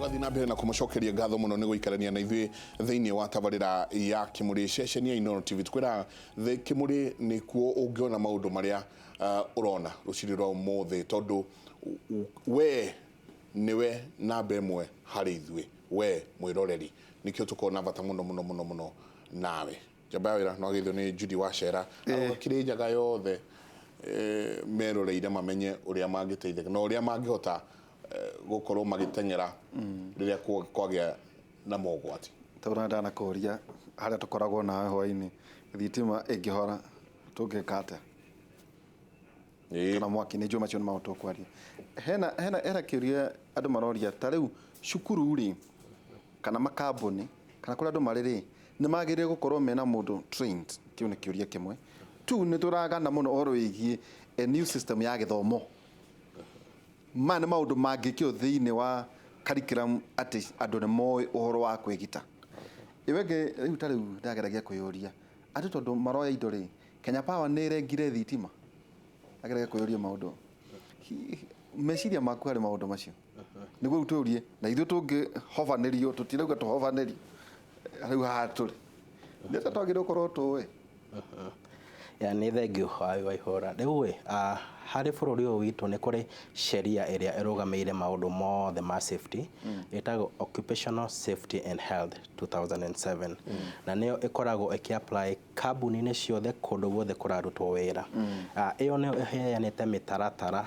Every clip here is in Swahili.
tugathi na mbere na kumucokeria ngatho muno ni guikarania na ithui thiini wa tabarira ya Kimuri ceceni ya Inooro TV twira Kimuri ni kuo ungiona maundu maria urona ruciri rwa umuthi tondu we niwe namba imwe hari ithui we mwiroreri nikio tukona bata muno nawe jamba wira no githio ni Judy Wacera kiri njaga yothe meroreire mamenye uria mangiteitheka no uria mangihota gukorwo magitengera riria kwagia na mogwati tauranda na koria haria tukoragwo nawe hwaini thitima ingihora tungikata kana mwaki ni juma cio maundu kwaria hena kiuria andu maroria ta riu cukuru ri kana makambuni kana kuria andu mariri ni magirire gukorwo mena mundu trained kiu ni kiuria kimwe tu ni turagana muno oro wigie a new system ya githomo mana maundu mangikio thiini wa curriculum ati andu ni moi uhoro wa kwigita iwege riu tari ndageragia kuyuria ati tondu maroya indo ri Kenya Power ni rengire thitima ageragia kuyuria maundu meciria maku hari maundu macio niguo tuurie na ithu tungi hovanirio tutirauga tuhovaneri riu haturi ndeta twagire ukorwo tuwe ya ni thengio waihora riu hari bururi uyu witu ni kuri sheria iria irugameire maundu mothe ma safety itago Occupational Safety and Health 2007 na niyo ikoragwo apply kambuni-ini ciothe kundu guothe kurarutwo wira iyo niyo iheanite mitaratara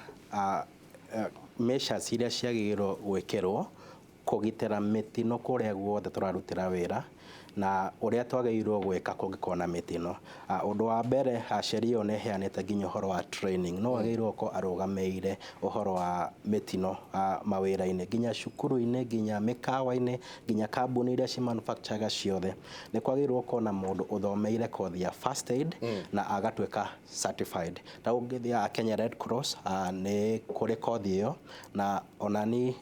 measures iria ciagirwo gwikirwo kugitira mitino kuria guothe turarutira wira na uria twagirwo gwika kungikona mitino undu wa mbere sheria ne heanite nginya uhoro wa training no agirwo ko arugameire uhoro wa mitino mawira-ini nginya cukuru-ini nginya mikawa-ini nginya kambuni iria ci manufacture ciothe ni kwagirwo ko na mundu uthomeire kothi ya first aid na agatweka certified ta ungithia Kenya Red Cross ni kuri kothi iyo na onani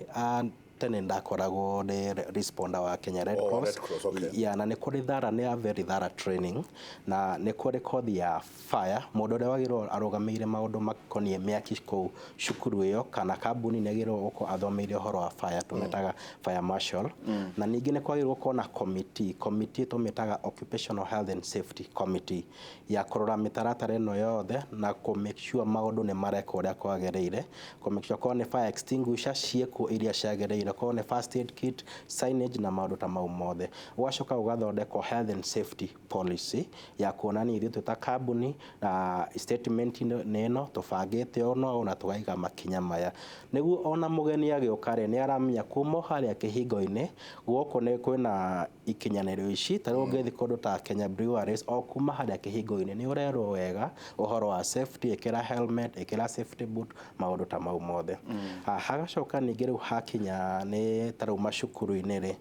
tene ndakoragwo ni responder wa Kenya Red Cross, okay. Ya na ni kuri thara ni a very thara training na ni kuri kothi ya fire mundu uria wagirwo arugameire maundu makonie miaki ku cukuru iyo kana kambuni ni agirwo uko athomeire uhoro wa fire tumetaga fire marshal na ningi ni kwagirwo ko na committee tumetaga Occupational Health and Safety Committee ya kurora mitaratara ino yothe na ku make sure maundu ni mareka uria kwagereire ku make sure ko ni fire extinguisher cieko iria ciagereire ko ne first aid kit signage na maundu ta mau mothe wacoka ugathondeka health and safety policy ya kuonania ithu tuta kambuni na statement neno tubangite ono na tugaiga makinya maya niguo ona mugeni agiukare ni aramenya kuma haria kihingo-ini guoko ne kwina ikinyaniro ici tari ungethi kundu ta Kenya Breweries o kuma haria kihingo-ini ni urero wega uhoro wa safety ikira helmet ikira safety boot maundu ta mau mothe hagacoka ningi riu hakinya ni tarau macukuru-ini ri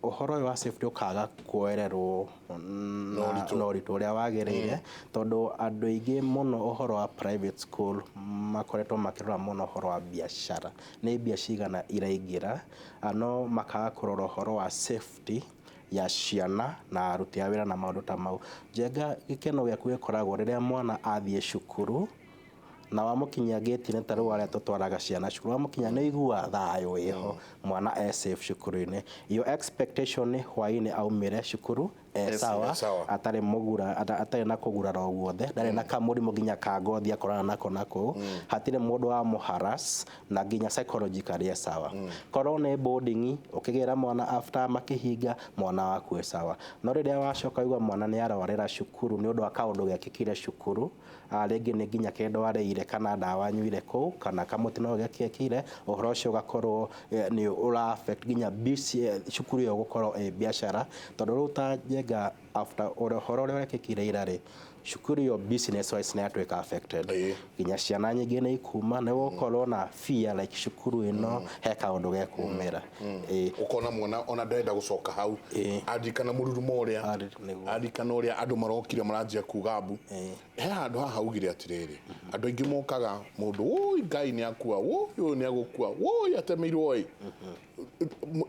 uhoro wa safety ukaga kuererwo no ritu uria wagereire tondu andu aingi muno uhoro wa private school makoretwo makirora muno uhoro wa biashara ni mbia cigana iraingira no makaga kurora uhoro wa safety ya ciana na aruti a wira na maundu ta mau jenga gikeno giaku gikoragwo riria mwana athie cukuru na wamukinya gate ni taru aria tutwaraga ciana cukuru wamukinya ni igua thayo iho mwana safe cukuru-ini your expectation ni hwaini aumire cukuru sawa atari mugura atari na kugura guothe ndari na kamurimu nginya ka ngothi akorana nako hatire mundu wa muharas na nginya psychologically sawa korone boarding ukigira mwana after makihinga mwana waku sawa no riria wacoka igwa mwana ni arwarira cukuru ni undu wa kaundu gakikire cukuru ringi ni nginya kendo areire kana ndawa nyuire ku kana kamutino gakikire uhoro ucio gakorwo ni ura affect nginya busy cukuru yo gukorwo biashara tondu ruta jenga after uhoro uria gakikire irari cukuru yo business wise na atweka affected nginya ciana nyingi ni ikuma na gukorwo na fear like cukuru ino he kaundu gekumira ukona mwana ona ndenda gucoka hau andikana mururumo uria andikana uria andu marokire maranjia kugabu he andu haha ugire atiriri andu ingi mokaga mundu woi ngai ni akua woi ni agukua woi atemeirwo oi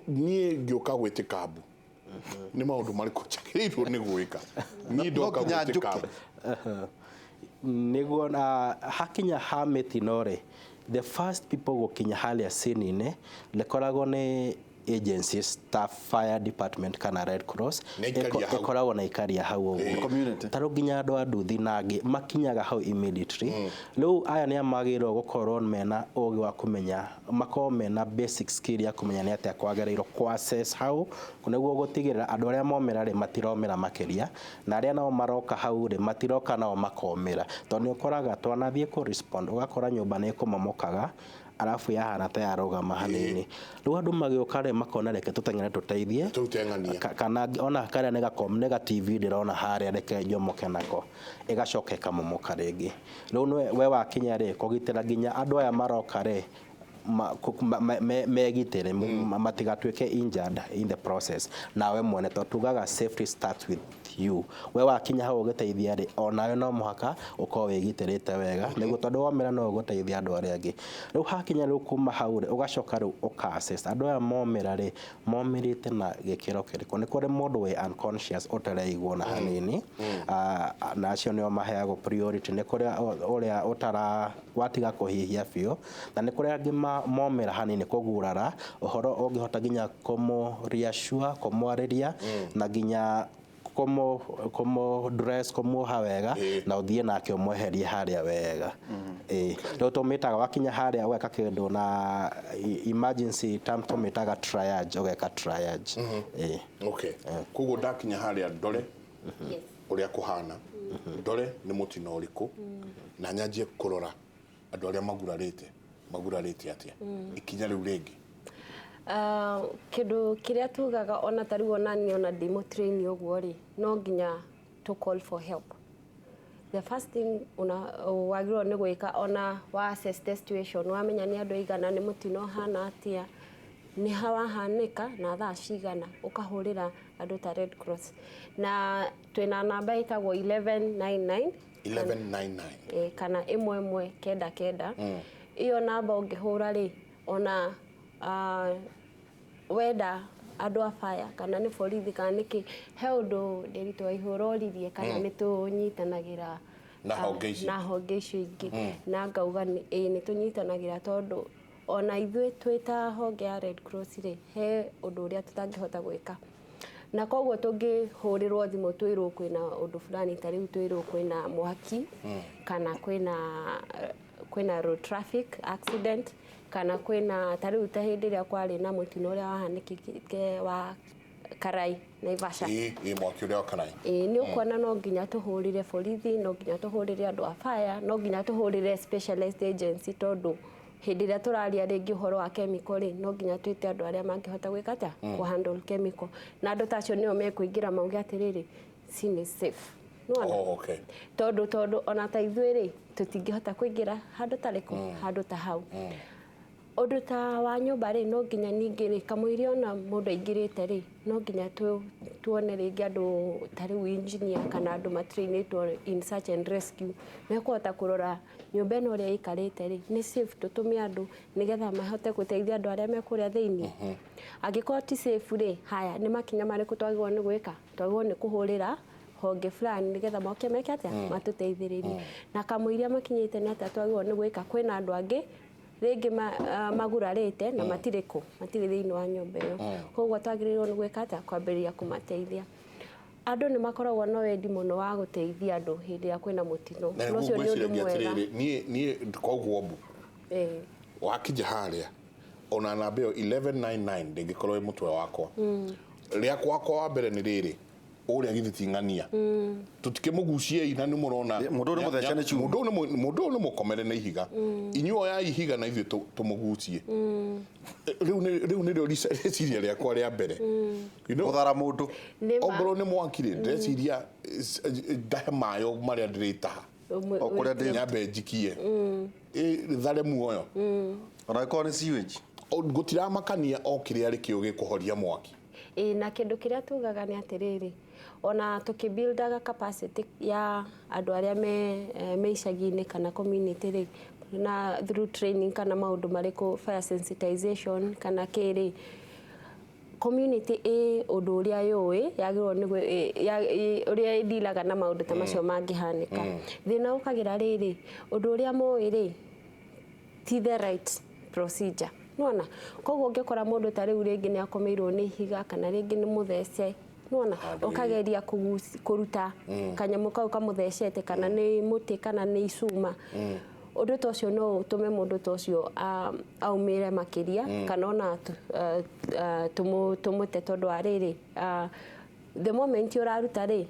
nie ngioka gwitika ni maundu mariku chakirirwo ni gwika ni ndoka gwitika niguo na hakinya ha mitinore the first people gukinya haria scene-inĩ nĩkoragwo nĩ agencies ta fire department kana Red Cross ikoragwo na ikaria hau ũguo tarũ nginya andũ a nduthi nangĩ makinyaga hau immediately rĩu aya nĩ amagĩrĩirwo gũkorwo mena ũgĩ wa kũmenya makorwo mena basic skill ya kũmenya nĩ atĩa kwagĩrĩirwo kwa access hau nĩguo gũtigĩrĩra andũ arĩa momĩra rĩ matiromĩra makĩria na arĩa nao maroka hau rĩ matiroka nao makomĩra tondũ nĩ ũkoraga twanathiĩ kũ respond ũgakora nyũmba nĩ kũmomokaga arafu yahana ta yarũgama hanini rĩu andũ magĩũka rĩ makona reke tũteng'ere tũteithie kana ona karĩa nĩ TV ndĩrona harĩa reke njomoke nako ĩgacoka ĩkamomoka rĩngĩ rĩu we wakinya rĩ kũgitĩra nginya andũ aya maroka rĩ megitĩre matigatuĩke injured in the process nawe mwene tondũ tugaga safety starts with you we wakinya hau ũgĩteithia rĩ onawe no mũhaka ũkorwo wĩgitĩrĩte wega nĩguo tondũ womĩra no ũgũteithia andũ arĩa angĩ rĩu hakinya rĩu kuma hau rĩ ũgacoka rĩu ũka-assess andũ aya momĩra rĩ momĩrĩte na gĩkĩro kĩrĩkũ nĩ kũrĩ mũndũ wĩ unconscious ũtareigwo na hanini na acio nĩo maheagwo priority nĩ kũrĩ ũrĩa watiga kũhihia biũ na nĩ kũrĩ angĩ momĩra hanini kũgurara ũhoro ũngĩhota nginya kũmũ-reassure kũmwarĩria na nginya dress kũmuoha wega na ũthiĩ nake ũmweherie harĩa wega rĩu tũmĩtaga wakinya harĩa ũgeka kĩndũ na emergency term tũmĩtaga triage ũgeka triage koguo ndakinya harĩa ndore ũrĩa kũhana ndore nĩ mũtino ũrĩkũ na nyanjie kũrora andũ arĩa magurarĩte atĩa ikinya rĩu rĩngĩ kĩndũ kĩrĩa tugaga ona tarĩu ona niĩ ona ndĩ mũtrain ũguo rĩ no nginya to call for help the first thing wagĩrĩirwo nĩ gwĩka ona wa assess the situation wamenya nĩ andũ aigana nĩ mũtino hana atĩa nĩ hawahanĩka na thaa cigana ũkahũrĩra andũ ta Red Cross na twĩna namba ĩtagwo 1199 kana 1199 iyo namba ũngĩhũra rĩ ona wenda andũ a fire kana nĩ borithi kana nĩkĩ he ũndũ ndĩritũ ihũra ũririe kana nĩ tũnyitanagĩra na honge icio ingĩ na ngauga nĩ tũnyitanagĩra tondũ ona ithuĩ twĩta honge ya Red Cross rĩ he ũndũ ũrĩa tũtangĩhota gwĩka na koguo tũngĩhũrĩrwo thimũ twĩrwo kwĩna ũndũ fulani ta rĩu twĩrwo kwĩna mwaki kana kwĩna road traffic accident kana kwĩna ta rĩu ta hĩndĩ ĩrĩa kwarĩ na mũtino ũrĩa wahanĩkĩte wa Karai Naivasha mwaki ũrĩa wa Karai nĩ ũkuona no nginya tũhũrĩre borithi no nginya tũhũrĩre andũ a fire no nginya tũhũrĩre specialized agency tondũ hĩndĩ ĩrĩa tũraria rĩngĩ ũhoro wa chemical rĩ no nginya twĩte andũ arĩa mangĩhota gwĩka atĩa kũ-handle chemical na andũ tacio nĩo mekũingĩra mauge atĩrĩrĩ si nĩ safe tondũ ona ta ithuĩ rĩ tũtingĩhota kũingĩra handũ tarĩkũ handũ ta hau ũndũ ta wa nyũmba rĩ no nginya ningĩ rĩ kamũiria ona mũndũ aingĩrĩte rĩ no nginya tuone rĩngĩ andũ ta rĩu engineer kana andũ matrainĩtwo in search and rescue mekũhota kũrora nyũmba ĩno ũrĩa ĩikarĩte rĩ nĩ safe tũtũme andũ nĩgetha mahote gũteithia andũ arĩa me kũrĩa thĩinĩ angĩkorwo ti safe rĩ haya nĩ makinya marĩkũ twagĩrĩirwo nĩ gwĩka twagĩrĩirwo nĩ kũhũrĩra honge fulani nĩgetha moke meke atĩa matũteithĩrĩrie na kamũiria makinyĩte nĩ atĩa twagĩrĩirwo nĩ gwĩka kwĩna andũ angĩ rĩngĩ magurarĩte na matirĩ thĩinĩ wa nyũmba ĩyo koguo twagĩrĩirwo nĩ gwĩka atĩa kwambĩrĩria kũmateithia andũ nĩ makoragwo na wendi mũno wa gũteithia andũ hĩndĩ ĩrĩa kwĩna mũtino ũcio nĩ ũndũ mwega niĩ koguo mbu wakinya harĩa ona namba ĩyo 1199 ndĩngĩkorwo ĩ mũtwe wakwa rĩakwa wakwa wa mbere nĩ rĩrĩ ũrĩa gĩthĩting'ania tũtikĩmũguciei na nĩ mũrona mũndũ nĩ mũkomere na ihiga inyuo ya ihiga na ithuĩ tũmũgucie rĩu nĩrĩo rĩciria rĩakwa rĩa mbere gũthara mũndũ ongorwo nĩ mwakire ndĩreciria ndahe mayo marĩa ndĩrĩtaha okũrĩa nyambe njikie thare muoyo onakorwo nĩ sewage gũtiramakania o kĩrĩa arĩ kĩo gĩkũhoria mwaki na kĩndũ kĩrĩa tugaga nĩ atĩrĩrĩ ona tũkĩbuildaga capacity ya andũ arĩa me icagi-inĩ kana community rĩ na through training kana maũndũ marĩkũ fire sensitization kana kĩrĩ community ũndũ ũrĩa yũĩ yagĩrĩirwo nĩ ũrĩa ĩdilaga na maũndũ ta macio mangĩhanĩka thĩna ũkagĩra rĩrĩ ũndũ ũrĩa mũĩ rĩ ti the right procedure nona koguo ngekora mundu tari uringi ni akomeirwo ni higa kana ringi ni muthece nona ukageria kuruta kanyamu kau kamuthecete kana ni muti kana ni icuma undu tocio no utume mundu tocio aumire makiria kana ona tumute tondu ariri the moment uraruta ri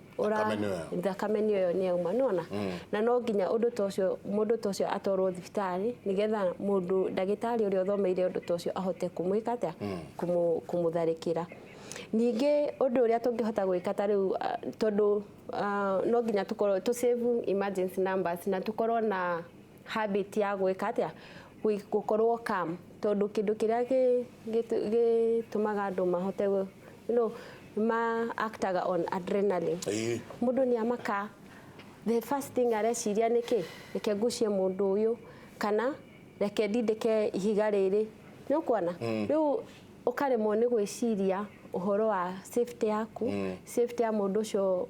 thakame yo ni uma nona na no nginya undu tocio mundu tocio atorwo thibitari nigetha mundu ndagitari uri othomeire undu tocio ahote kumwika atia kumutharikira ningi undu uria tungihota gwika ta riu tondu no nginya tukorwo to save emergency numbers na tukorwo na habit ya gwika atia gukorwo calm tondu kindu kiria gitumaga andu mahote ma actaga on adrenaline mundu ni amaka the first thing areciria niki reke ngucie mundu uyu kana reke ndindike ihiga riri ni ukwana riu ukaremwo ni gwiciria uhoro wa safety yaku safety ya mundu ucio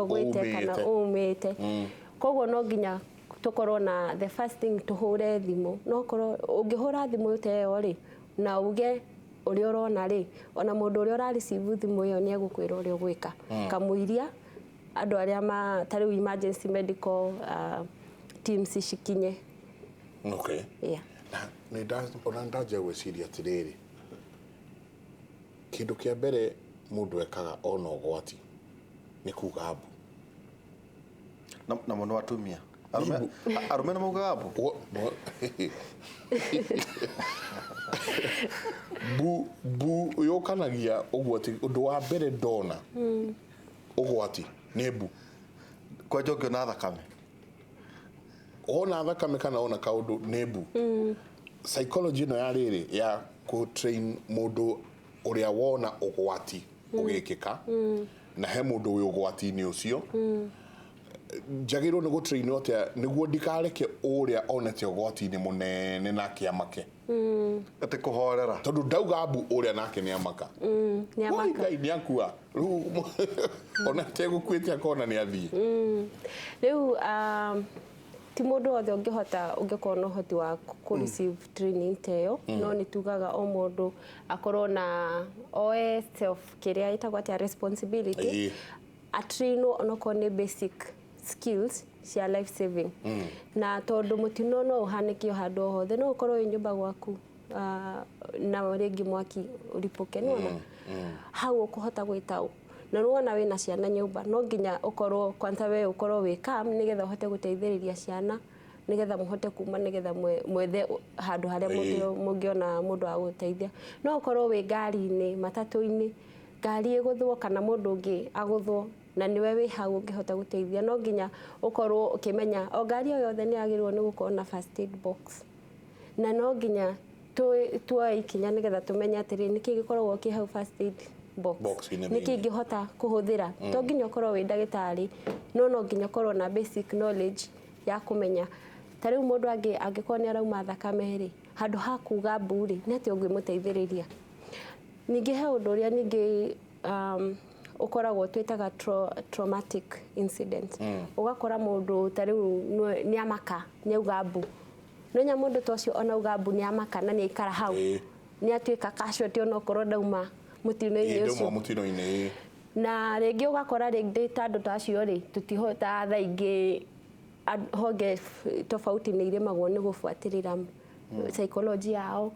gwite kana umite koguo no nginya tukorwo na the first thing tuhure thimu no korwo ungihura thimu uteo ri na uge uri urona ri ona mundu uri ura receive thimu iyo ni egukwira uri gwika kamuiria andu aria tari emergency medical teams shikinye okay yeah ni ona ndaje gwiciria tiriri kindu kia mbere mundu ekaga ona ugwati ni kuga mbu na muno atumia arume na muga mbu bu yokanagia ugwati undu wa mbere ndona ugwati ni mbu kwa jogyo na thakame ona thakame kana ona kaundu ni mbu psychology no ya riri ya ku train mundu uria wona ugwati ugikika na he mundu wi ugwati ni ucio jagiro ni go train otia niguo ndikareke uria onete ugwati ni munene na kiamake ate kuhorera tondu ndauga mbu uria nake ni amaka ni amaka ni akua ona tegukwitia kona ni athii riu ti mundu othe ungihota ungikona uhoti wa ku receive training teyo no ni tugaga o mundu akorwo na oe self kiria itagwa tia responsibility a train onoko ni basic skills cia life saving na tondu mutino no uhanike handu hothe no ukorwo nyumba gwaku na ringi mwaki ulipuke nona hau ukuhota gwitau na nuona wina ciana nyumba no nginya ukorwo kwanta we ukorwo wi calm nigetha uhote guteithiriria ciana nigetha muhote kuma nigetha mwethe handu haria mungiona mundu wa guteithia no ukorwo wi ngari-ini matatu-ini ngari iguthwo kana mundu ungi aguthwo na niwe wi hau ungihota guteithia no nginya ukorwo ukimenya o ngari o yothe ni agirwo ni gukorwo na first aid box na no nginya tuoe ikinya nigetha tumenya atiri niki gikoragwo ki hau first aid box niki ngihota kuhuthira to nginya ukorwo wi ndagitari no nginya ukorwo na basic knowledge ya kumenya tari mundu angikorwo ni arauma thakame ri handu ha kuga mburi ni ati ungimuteithiriria ningi he undu uria ningi ukoragwo twitaga traumatic incident ugakora mundu tari ni amaka ni uga mbu no nya mundu tocio ona uga mbu ni amaka na ni ikara hau ni atuika casualty ona ukorwo dauma mutino-ini ucio na ringi ugakora ringi tandu tacio ri tutihota thaingi honge tofauti ni iremagwo ni gufuatirira psychology yao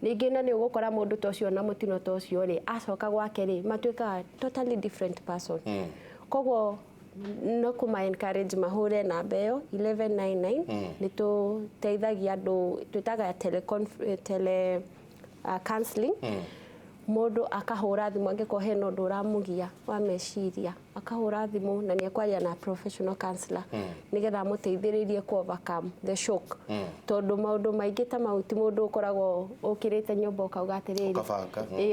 ningi na ni ugukora mundu tocio na mutino tocio ri acoka gwake ri matuika totally different person koguo no kuma encourage mahure na beyo 1199 ni tuteithagia andu twitaga tele counseling mundu akahura thimu angiko he no nduramugia wa meciria akahura thimu na ni ekwaria na professional counselor nigetha muteithiririe ku overcome the shock tondu maundu maingi ta mauti mundu ukoragwo ukirite nyumba ukauga atiriri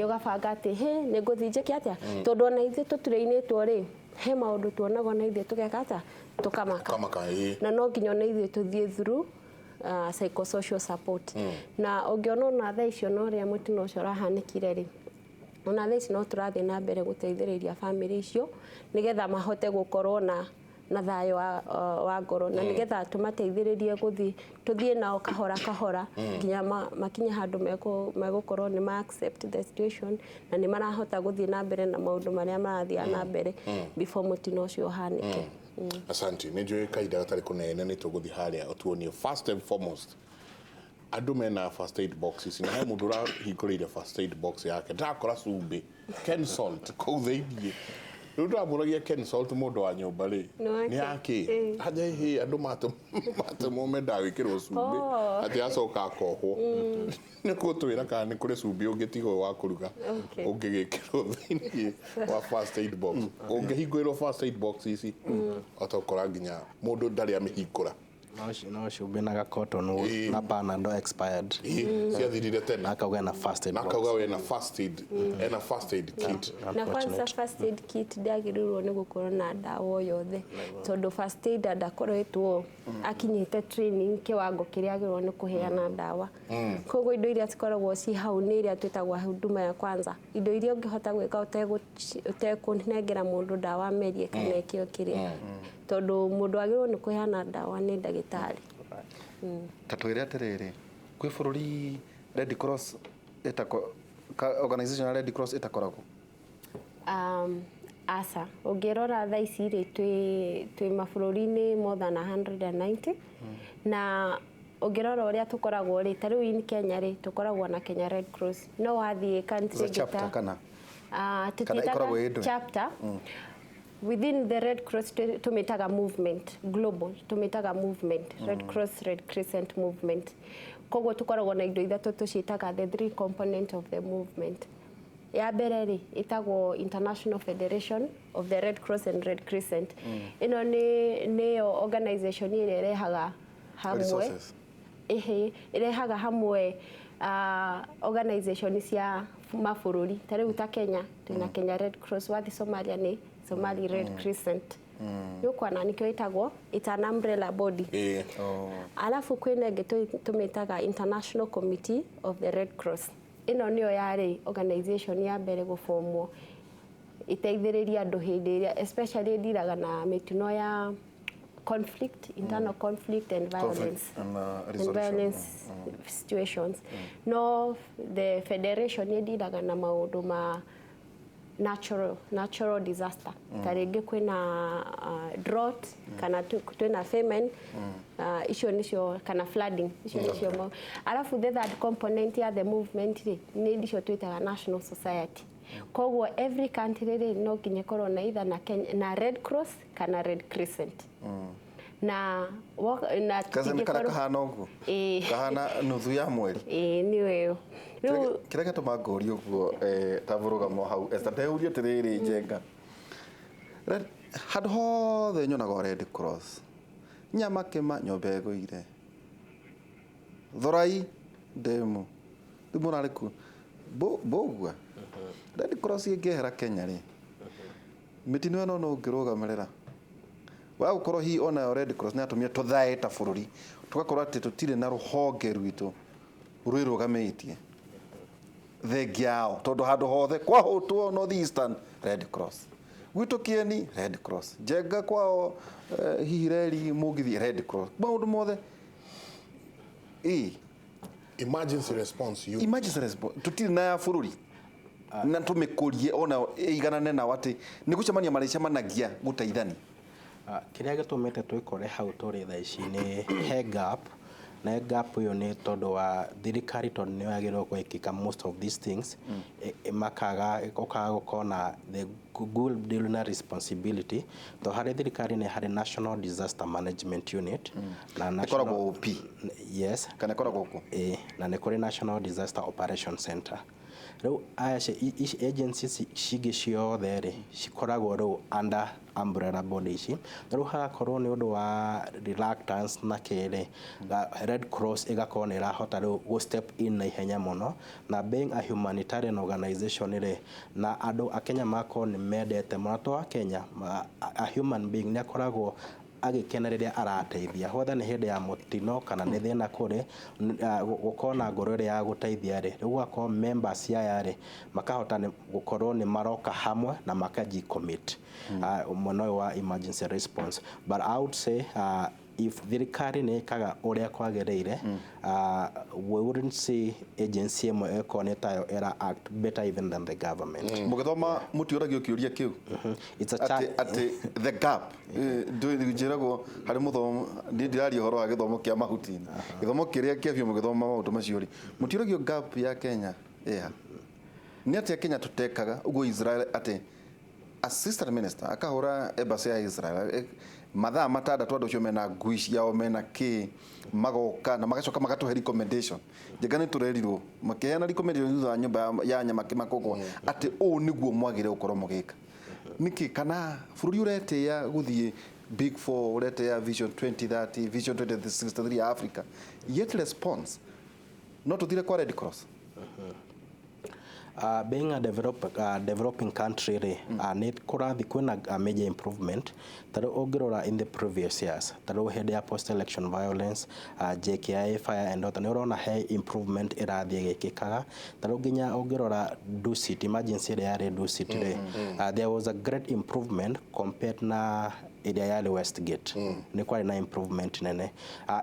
ugabanga ati he ni nguthinjike atia tondu ona ithe tutureinitwo ri he maundu tuonagwo na ithe tugeka ata tukamaka na no nginya na ithe tuthie through psychosocial support na ungiona na tha icio no ria mutino ucio rahanikire ri ona tha icio no turathie na mbere guteithiriria family icio nigetha mahote gukorwo na na thayo wa ngoro na nigetha tumateithiririe tuthie nao kahora nginya makinya handu megukorwo ni ma accept the situation na ni marahota guthie na mbere na maundu maria marathia na mbere before mutino ucio hanike. Asante. Ni njui kaida gatari kunene ni tuguthi haria utuonio first and foremost andu mena first aid boxes na he mundu rahinguriire first aid box yake ndakora cumbi Ken salt kuu thiini riu ndamuragia Ken salt mundu wa nyumba ri ni yaki haja hihi andu matumwo menda gwikirwo cumbi ati acoka akohwo ni kutwira kana ni kuri cumbi ungitigo wa kuruga ungigikirwo thiini wa first aid box ungihingurwo first aid box ici atokora nginya mundu ndari amihingura no cumbi na gakotono na panado expired ciathirire tena akauga na first aid akauga we na first aid ena first aid kit na kwanza first aid kit ndiagirirwo ni gukorwo na ndawa yothe tondu first aid ndakoretwo akinyite training kiwango kiria agirwo ni kuheana ndawa koguo indo iria cikoragwo ci hau ni iria twitagwa huduma ya kwanza indo iria ungihota gwika utekunengera mundu ndawa merie kana ikio kiria tondu mundu agirwo ni kuheana ndawa ni ndagitari tatwire atiriri kwi bururi Red Cross organization Red Cross itakoragwo asa ungirora tha ici ri twi mabururi-ini more than 190 na ungirora uria tukoragwo ri tariu in Kenya ri tukoragwo na Kenya Red Cross no wathie country chapter kana chapter within the Red Cross tumetaga movement global tumetaga movement Red Cross Red Crescent movement koguo tukoragwo na indo ithatu tucitaga the three component of the movement ya mbere ri itagwo International Federation of the Red Cross and Red Crescent ino ni organization ile irehaga hamwe irehaga hamwe organization cia mabururi tariu ta Kenya tuna Kenya Red Cross wathi Somalia ni Somali Red Crescent yukwana nikyo itagwo it's an umbrella body alafu kwina ngeto tumetaga International Committee of the Red Cross ino niyo yari organization ya mbere gufomwo iteithiriria andu hindi iria especially ndiraga na mitino ya conflict internal conflict and violence and violence situations no the federation ndiraga na maundu ma natural disaster taringi kwina drought kana twina famine icio nicio kana flooding icio nicio alafu the third component ya the movement ni ndicio twitaga national society koguo every country ri no nginya korwo na either na Red Cross kana Red Crescent na tutingikorwo kahana uguo kahana nuthu ya mweri ni weyo kira gatuma ngori uguo taburugamo hau estadeurio tiriri njenga handu hothe nyonaga Red Cross nyama kema nyombe guire thorai demu ndimurariku bogwa Red Cross ingehera Kenya ri mitino eno no ngirugamirira wa gukorwo hi ona Red Cross ni atumia tuthae ta bururi tugakorwo ati tutire na ruhonge rwitu rwirugamitie thegiao tondu handu hothe kwa hutwo North Eastern Red Cross gwitu Kieni Red Cross jenga kwao Hihi mugithi Red Cross maundu mothe emergency response tutire na ya bururi na tumikurie ona iganane na wati ni gucemania maricemanagia guteithani kiria gitumite twikore hau turi tha ici ni he gap na gap yo ni tondu wa thirikari tondu ni yagirwo gwikika most of these things makaga gukona the good deal na responsibility to hari thirikari ni hari National Disaster Management Unit na national OP yes kana koragwo ku na ni kuri National Disaster Operation Center riu agencies cigi ciothe ri cikoragwo riu under umbrella body ici riu hagakorwo ni undu wa reluctance na kiri Red Cross igakorwo ni irahota riu go step in na ihenya muno na being a humanitarian organization ri na andu a Kenya mako ni mendete muno to a Kenya a human being ni akoragwo agikena riria arateithia hothe ni hindi ya mutino kana ni thina kuri gukona ngoro ria ya guteithia ri riu gako members aya ri makahota gukorwo ni maroka hamwe na makaji commit mwena wa emergency response. But I would say if thirikari ni kaga uria kwagiriire we wouldn't see agency emo ekonetayo era act better even than the government. Mugithoma mutiuragio kiuria kiu It's a at the gap do njirago hari muthomo ndirari horo wa githomo kia mahutini githomo kiria kiafio mugithoma maundu macio ri mutiuragio gap ya Kenya ni atia Kenya tutekaga ugo Israel ati assistant minister akahura embassy ya Israel mathaa matandatu andu cio mena ngui ciao mena ki magoka na magacoka magatuhe recommendation njega ni turerirwo makiheana recommendation thutha nyumba ya nyama kimakogwa ati u niguo mwagire ukorwo mugika niki kana bururi urete ya guthie big 4 urete ya vision 2030 vision 2063 ya Africa yet response not to kwa Red Cross. Being a developing country ni kurathi kwina major improvement taro ogirora in the previous years taro hede ya post election violence JKI fire and other neurona high improvement irathi gikikaga taro ginya ogirora Dusit emergency area Dusit there was a great improvement compared na area ya Westgate ni kwa na improvement nene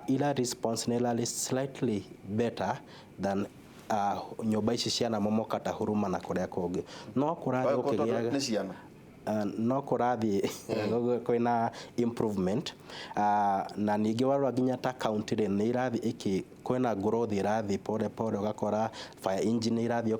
ila response nela slightly better than nyoba ici ciana momoka ta huruma na kuria kungi no kurathi ukigiaga ni ciana no kurathi kwina improvement na ningi warwa ginya ta county ni irathi iki kwina growth irathi pole pole ugakora fire engine irathi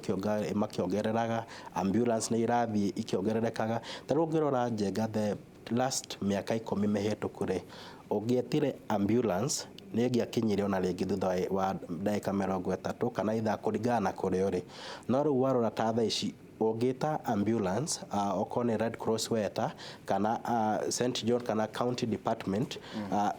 makiongereraga ambulance ni irathi ikiongererekaga tarungirora njega the last miaka 10 mihitũkure ugietire ambulance negia kinyire ona ringi thutha wa ndagika 30 kana itha kuringana na kuria uri no riu warora ta thaa ici ungita ambulance okone Red Cross weta kana St John kana county department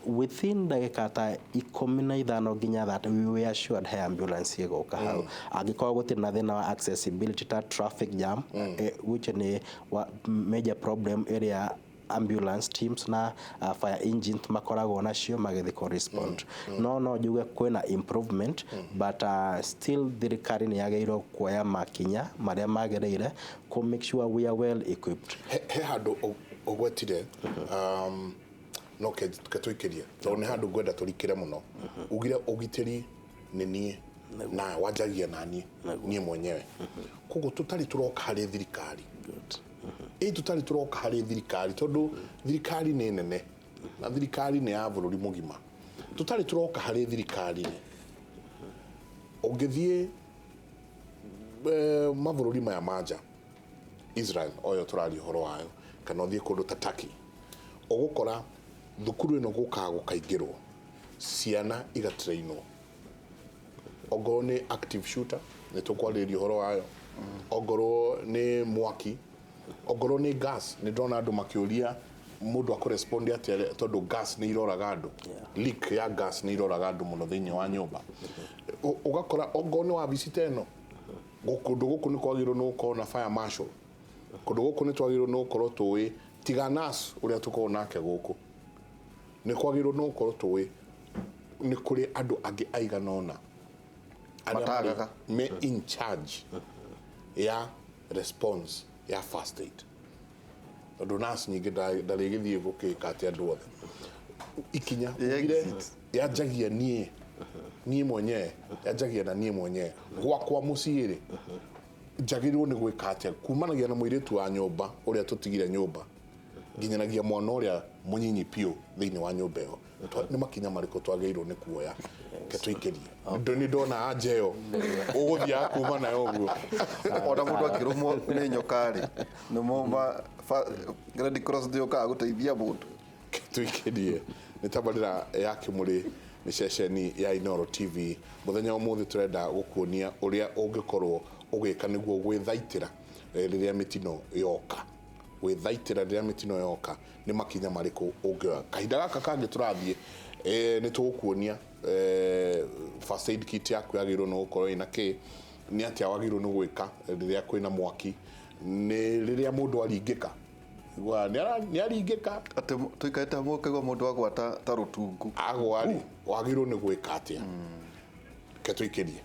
within ndagika ta 15 nginya that we were assured hey ambulance igoka hau angikorwo gutiri na thina wa accessibility ta traffic jam which ni major problem area ambulance teams na fire engines makoragwo nacio magithi correspond no juge kwina improvement but still thirikari ni yageirwo kuoya makinya maria magereire to make sure we are well equipped he handu ogwetire no ketwikirie to ni handu gwenda turikire muno ugire ugitiri ni nie na wajagia nani nie mwenyewe kugo tutari turoka hari thirikari tutari turoka hari thirikari tondu thirikari ni nene na thirikari ni ya bururi mugima tutari turoka hari thirikari ni ungithie mabururi maya manja Israel oyo turari horo wayo kana uthie kundu ta Turkey ugukora thukuru ino gukaingirwo ciana igatrainwo ogoro ni active shooter ni tukwaririo horo wayo ogoro ni mwaki ogoro ni gas ni ndona andu makiuria mundu akorespond atia tondu gas ni iroraga andu leak ya gas ni iroraga andu muno thiini wa nyumba ugakora ogoro ni wa visiteno gukundu guku ni kwagirwo no ko na fire marshal kundu guku ni twagirwo no korwo tuwi tiganas uria tuko nake guku ni kwagirwo no korwo tuwi ni kuri andu angi aiganona matagaga me in charge ya response ya first aid tondu nas nyingi ndari githie gukika ati andu othe ikinya ile yajagia nie mwenyewe yajagia na nie mwenyewe gwakwa muciiri njagirwo ni gwika atia kumanagia na muiritu wa nyumba uria tutigire nyumba nginyanagia mwana uria munyinyi pio thiini wa nyumba iyo ni makinya mariko twagirwo ni kuoya ketwikirie ndoni ndona ajeo uguthia kuma nayo uguo ona mundu akirumwo ni nyokari ni momba Red Cross ndio ka guteithia mundu ketwikirie ni tabarira ya Kimuri ni ceceni ya Inooro TV muthenya umuthi turenda gukuonia uria ungikorwo ugika niguo gwithaitira riria mitino yoka gwithaitira riria mitino yoka ni makinya mariko ungioya kahinda gaka kangi turathie ni tugukuonia first aid kit yaku yagirwo no gukorwo ina ki ni atia wagirwo no gwika riria kwina mwaki ni riria mundu aringika wa nĩ aringĩka ati tuikarite hamwe ukaigua mundu agwa ta rutungu agwa rĩ wagĩrĩirwo nĩ gwĩka atĩa ke tũikĩrie